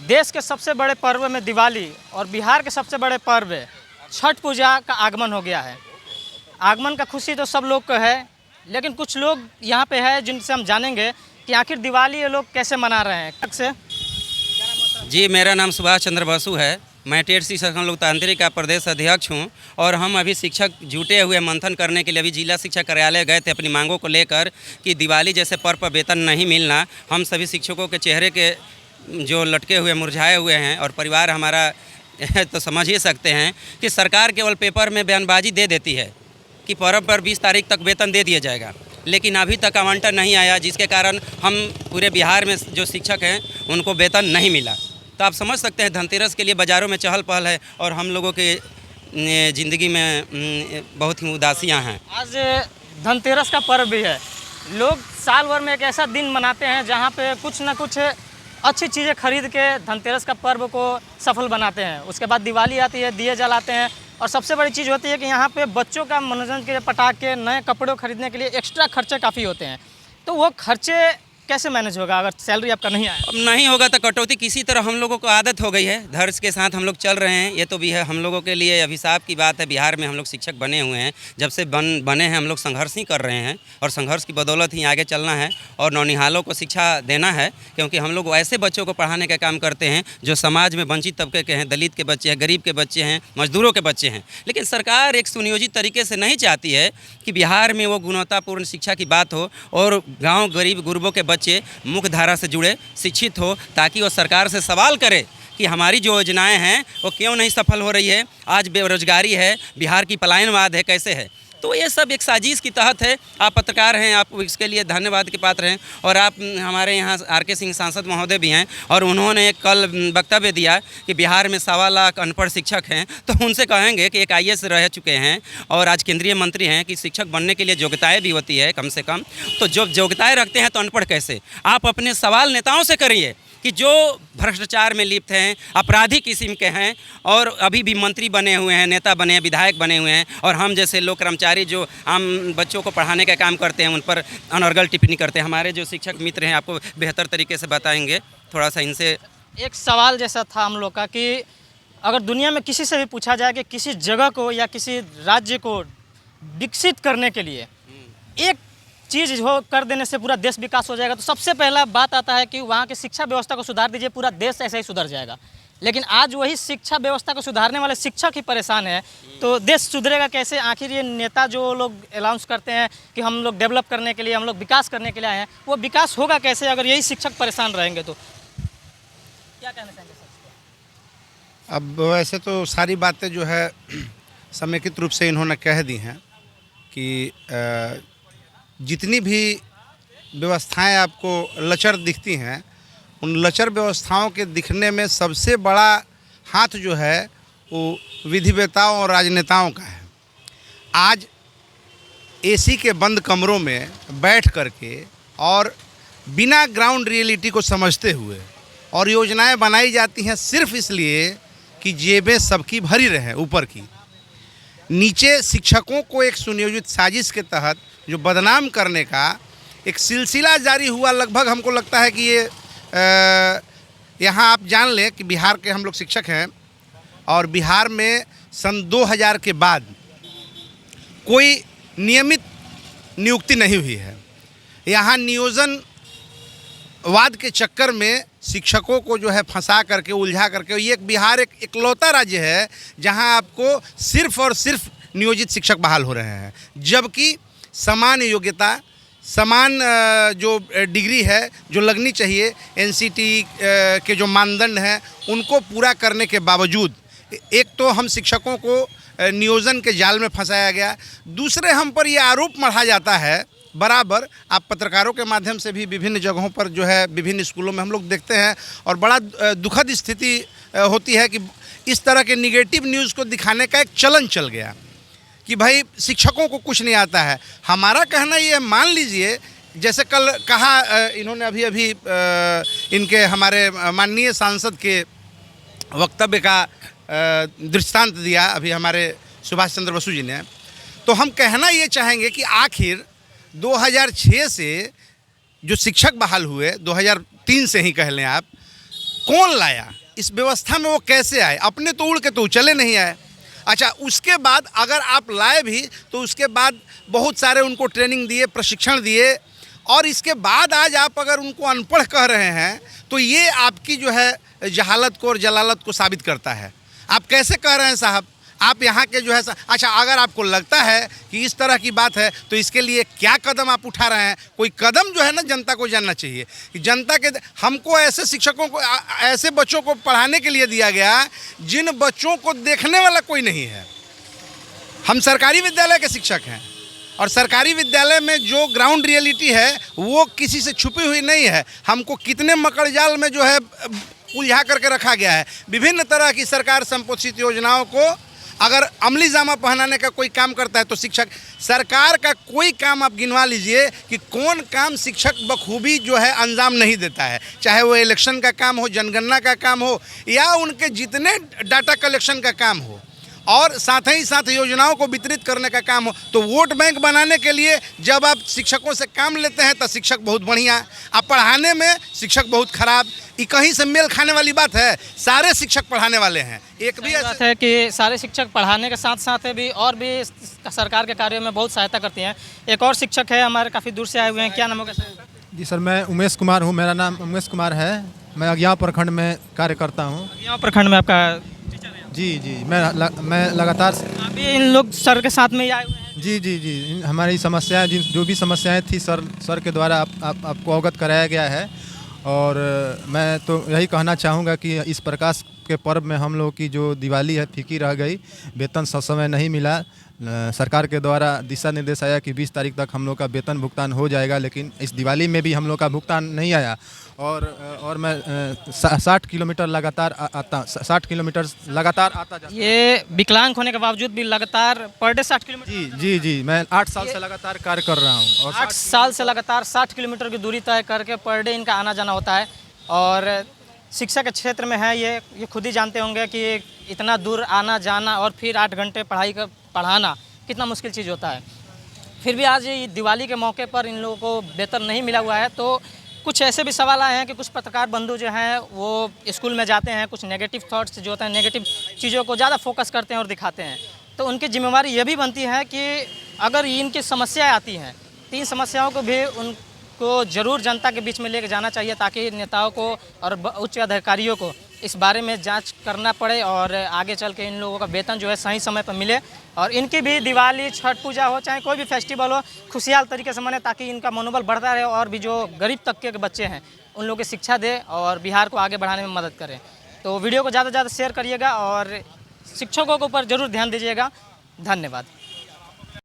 देश के सबसे बड़े पर्व में दिवाली और बिहार के सबसे बड़े पर्व छठ पूजा का आगमन हो गया है। आगमन का खुशी तो सब लोग को है, लेकिन कुछ लोग यहाँ पे है जिनसे हम जानेंगे कि आखिर दिवाली ये लोग कैसे मना रहे हैं। से जी, मेरा नाम सुभाष चंद्र बसु है। मैं टेट शिक्षक लोकतांत्रिक का प्रदेश अध्यक्ष हूं और हम अभी शिक्षक जुटे हुए मंथन करने के लिए अभी जिला शिक्षा कार्यालय गए थे अपनी मांगों को लेकर कि दिवाली जैसे पर्व पर वेतन नहीं मिलना। हम सभी शिक्षकों के चेहरे के जो लटके हुए मुरझाए हुए हैं और परिवार हमारा तो समझ ही सकते हैं कि सरकार केवल पेपर में बयानबाजी दे देती है कि पर्व पर 20 तारीख तक वेतन दे दिया जाएगा, लेकिन अभी तक आवंटन नहीं आया, जिसके कारण हम पूरे बिहार में जो शिक्षक हैं उनको वेतन नहीं मिला। तो आप समझ सकते हैं धनतेरस के लिए बाज़ारों में चहल पहल है और हम लोगों के ज़िंदगी में बहुत ही उदासियाँ हैं। आज धनतेरस का पर्व भी है। लोग साल भर में एक ऐसा दिन मनाते हैं जहाँ पे कुछ ना कुछ अच्छी चीज़ें खरीद के धनतेरस का पर्व को सफल बनाते हैं। उसके बाद दिवाली आती है, दिए जलाते हैं और सबसे बड़ी चीज़ होती है कि यहाँ पे बच्चों का मनोरंजन के लिए पटाखे, नए कपड़े खरीदने के लिए एक्स्ट्रा खर्चे काफ़ी होते हैं। तो वो खर्चे कैसे मैनेज होगा अगर सैलरी आपका नहीं आया? अब नहीं होगा तो कटौती किसी तरह हम लोगों को आदत हो गई है, धैर्य के साथ हम लोग चल रहे हैं। ये तो भी है हम लोगों के लिए अभिशाप की बात है। बिहार में हम लोग शिक्षक बने हुए हैं, जब से बने हैं हम लोग संघर्ष ही कर रहे हैं और संघर्ष की बदौलत ही आगे चलना है और नौनिहालों को शिक्षा देना है, क्योंकि हम लोग ऐसे बच्चों को पढ़ाने का काम करते हैं जो समाज में वंचित तबके के हैं, दलित के बच्चे हैं, गरीब के बच्चे हैं, मजदूरों के बच्चे हैं। लेकिन सरकार एक सुनियोजित तरीके से नहीं चाहती है कि बिहार में वो गुणवत्तापूर्ण शिक्षा की बात हो और गाँव गरीब गुरबों के बच्चे मुख्य धारा से जुड़े शिक्षित हो, ताकि वो सरकार से सवाल करे कि हमारी जो योजनाएं हैं वो क्यों नहीं सफल हो रही है। आज बेरोजगारी है, बिहार की पलायनवाद है, कैसे है। तो ये सब एक साजिश की तहत है। आप पत्रकार हैं, आप इसके लिए धन्यवाद के पात्र हैं। और आप हमारे यहाँ आर.के. सिंह सांसद महोदय भी हैं और उन्होंने कल वक्तव्य दिया कि बिहार में 1.25 लाख अनपढ़ शिक्षक हैं। तो उनसे कहेंगे कि एक IAS रह चुके हैं और आज केंद्रीय मंत्री हैं कि शिक्षक बनने के लिए योग्यताएँ भी होती है कम से कम। तो जो योग्यताएँ रखते हैं तो अनपढ़ कैसे? आप अपने सवाल नेताओं से करिए कि जो भ्रष्टाचार में लिप्त हैं, अपराधी किस्म के हैं और अभी भी मंत्री बने हुए हैं, नेता बने हैं, विधायक बने हुए हैं, और हम जैसे लोग कर्मचारी जो आम बच्चों को पढ़ाने का काम करते हैं उन पर अनर्गल टिप्पणी करते हैं। हमारे जो शिक्षक मित्र हैं आपको बेहतर तरीके से बताएंगे, थोड़ा सा इनसे। एक सवाल जैसा था हम लोग का कि अगर दुनिया में किसी से भी पूछा जाए कि किसी जगह को या किसी राज्य को विकसित करने के लिए एक चीज़ हो कर देने से पूरा देश विकास हो जाएगा, तो सबसे पहला बात आता है कि वहाँ की शिक्षा व्यवस्था को सुधार दीजिए, पूरा देश ऐसे ही सुधर जाएगा। लेकिन आज वही शिक्षा व्यवस्था को सुधारने वाले शिक्षक ही परेशान है, तो देश सुधरेगा कैसे? आखिर ये नेता जो लोग अनाउंस करते हैं कि हम लोग डेवलप करने के लिए, हम लोग विकास करने के लिए आए हैं, वो विकास होगा कैसे अगर यही शिक्षक परेशान रहेंगे? तो क्या कहना चाहेंगे सर? अब वैसे तो सारी बातें जो है समेकित रूप से इन्होंने कह दी हैं कि जितनी भी व्यवस्थाएं आपको लचर दिखती हैं, उन लचर व्यवस्थाओं के दिखने में सबसे बड़ा हाथ जो है वो विधिवेताओं और राजनेताओं का है। आज AC के बंद कमरों में बैठ करके और बिना ग्राउंड रियलिटी को समझते हुए और योजनाएं बनाई जाती हैं सिर्फ इसलिए कि जेबें सबकी भरी रहें ऊपर की। नीचे शिक्षकों को एक सुनियोजित साजिश के तहत जो बदनाम करने का एक सिलसिला जारी हुआ। लगभग हमको लगता है कि ये यहाँ आप जान लें कि बिहार के हम लोग शिक्षक हैं और बिहार में सन 2000 के बाद कोई नियमित नियुक्ति नहीं हुई है। यहाँ नियोजन वाद के चक्कर में शिक्षकों को जो है फंसा करके, उलझा करके, ये बिहार एक इकलौता राज्य है जहां आपको सिर्फ और सिर्फ नियोजित शिक्षक बहाल हो रहे हैं, जबकि समान योग्यता, समान जो डिग्री है जो लगनी चाहिए, NCT के जो मानदंड हैं उनको पूरा करने के बावजूद एक तो हम शिक्षकों को नियोजन के जाल में फंसाया गया, दूसरे हम पर ये आरोप मढ़ा जाता है बराबर। आप पत्रकारों के माध्यम से भी विभिन्न जगहों पर जो है विभिन्न स्कूलों में हम लोग देखते हैं और बड़ा दुखद स्थिति होती है कि इस तरह के निगेटिव न्यूज़ को दिखाने का एक चलन चल गया कि भाई शिक्षकों को कुछ नहीं आता है। हमारा कहना ये, मान लीजिए जैसे कल कहा इन्होंने अभी इनके हमारे माननीय सांसद के वक्तव्य का दृष्टांत दिया अभी हमारे सुभाष चंद्र बसु जी ने, तो हम कहना ये चाहेंगे कि आखिर 2006 से जो शिक्षक बहाल हुए, 2003 से ही कह लें आप, कौन लाया, इस व्यवस्था में वो कैसे आए, अपने तो उड़ के तो चले नहीं आए। अच्छा, उसके बाद अगर आप लाए भी तो उसके बाद बहुत सारे उनको ट्रेनिंग दिए, प्रशिक्षण दिए, और इसके बाद आज आप अगर उनको अनपढ़ कह रहे हैं तो ये आपकी जो है जहालत को और जलालत को साबित करता है। आप कैसे कह रहे हैं साहब, आप यहाँ के जो है अच्छा, अगर आपको लगता है कि इस तरह की बात है तो इसके लिए क्या कदम आप उठा रहे हैं, कोई कदम जो है ना जनता को जानना चाहिए कि जनता के हमको ऐसे शिक्षकों को, ऐसे बच्चों को पढ़ाने के लिए दिया गया जिन बच्चों को देखने वाला कोई नहीं है। हम सरकारी विद्यालय के शिक्षक हैं और सरकारी विद्यालय में जो ग्राउंड रियलिटी है वो किसी से छुपी हुई नहीं है। हमको कितने मकड़जाल में जो है उलझा करके रखा गया है। विभिन्न तरह की सरकार संपोषित योजनाओं को अगर अमली जामा पहनाने का कोई काम करता है तो शिक्षक, सरकार का कोई काम आप गिनवा लीजिए कि कौन काम शिक्षक बखूबी जो है अंजाम नहीं देता है, चाहे वो इलेक्शन का काम हो, जनगणना का काम हो, या उनके जितने डाटा कलेक्शन का काम हो, और साथ ही साथ योजनाओं को वितरित करने का काम हो। तो वोट बैंक बनाने के लिए जब आप शिक्षकों से काम लेते हैं तो शिक्षक बहुत बढ़िया, आप पढ़ाने में शिक्षक बहुत खराब, ये कहीं से मेल खाने वाली बात है। सारे शिक्षक पढ़ाने वाले हैं। एक भी बात है कि सारे शिक्षक पढ़ाने के साथ साथ भी और भी सरकार के कार्यों में बहुत सहायता करती हैं। एक और शिक्षक है हमारे, काफ़ी दूर से आए हुए हैं, क्या नाम होगा सर? जी सर, मैं उमेश कुमार हूँ, मेरा नाम उमेश कुमार है। मैं अज्ञाव प्रखंड में कार्य करता हूँ। यहाँ प्रखंड में आपका टीचर है? जी, मैं लगातार अभी इन लोग सर के साथ में ही आए हुए हैं? जी, हमारी समस्याएं, जो भी समस्याएं थी सर के द्वारा आपको अवगत कराया गया है। और मैं तो यही कहना चाहूँगा कि इस प्रकाश के पर्व में हम लोग की जो दिवाली है फीकी रह गई, वेतन समय नहीं मिला। सरकार के द्वारा दिशा निर्देश आया कि 20 तारीख तक हम लोग का वेतन भुगतान हो जाएगा, लेकिन इस दिवाली में भी हम लोग का भुगतान नहीं आया। और मैं 60 किलोमीटर लगातार आता 60 किलोमीटर लगातार आता जाता। ये विकलांग होने के बावजूद भी लगातार पर डे 60 किलोमीटर? जी, मैं 8 साल से लगातार कार्य कर रहा हूँ। और 8 साल से लगातार 60 किलोमीटर की दूरी तय करके पर डे इनका आना जाना होता है। और शिक्षा के क्षेत्र में है ये खुद ही जानते होंगे कि इतना दूर आना जाना और फिर 8 घंटे पढ़ाना कितना मुश्किल चीज़ होता है। फिर भी आज ये दिवाली के मौके पर इन लोगों को वेतन नहीं मिला हुआ है। तो कुछ ऐसे भी सवाल आए हैं कि कुछ पत्रकार बंधु जो हैं वो स्कूल में जाते हैं, कुछ नेगेटिव थॉट्स जो होते हैं, नेगेटिव चीज़ों को ज़्यादा फोकस करते हैं और दिखाते हैं। तो उनकी जिम्मेवारी ये भी बनती है कि अगर इनकी समस्याएं आती हैं, 3 समस्याओं को भी उनको ज़रूर जनता के बीच में लेके जाना चाहिए, ताकि नेताओं को और उच्च अधिकारियों को इस बारे में जांच करना पड़े और आगे चल के इन लोगों का वेतन जो है सही समय पर मिले, और इनकी भी दिवाली, छठ पूजा हो, चाहे कोई भी फेस्टिवल हो, खुशहाल तरीके से मने, ताकि इनका मनोबल बढ़ता रहे और भी जो गरीब तबके के बच्चे हैं उन लोगों की शिक्षा दे और बिहार को आगे बढ़ाने में मदद करें। तो वीडियो को ज़्यादा से ज़्यादा शेयर करिएगा और शिक्षकों के ऊपर ज़रूर ध्यान दीजिएगा। धन्यवाद।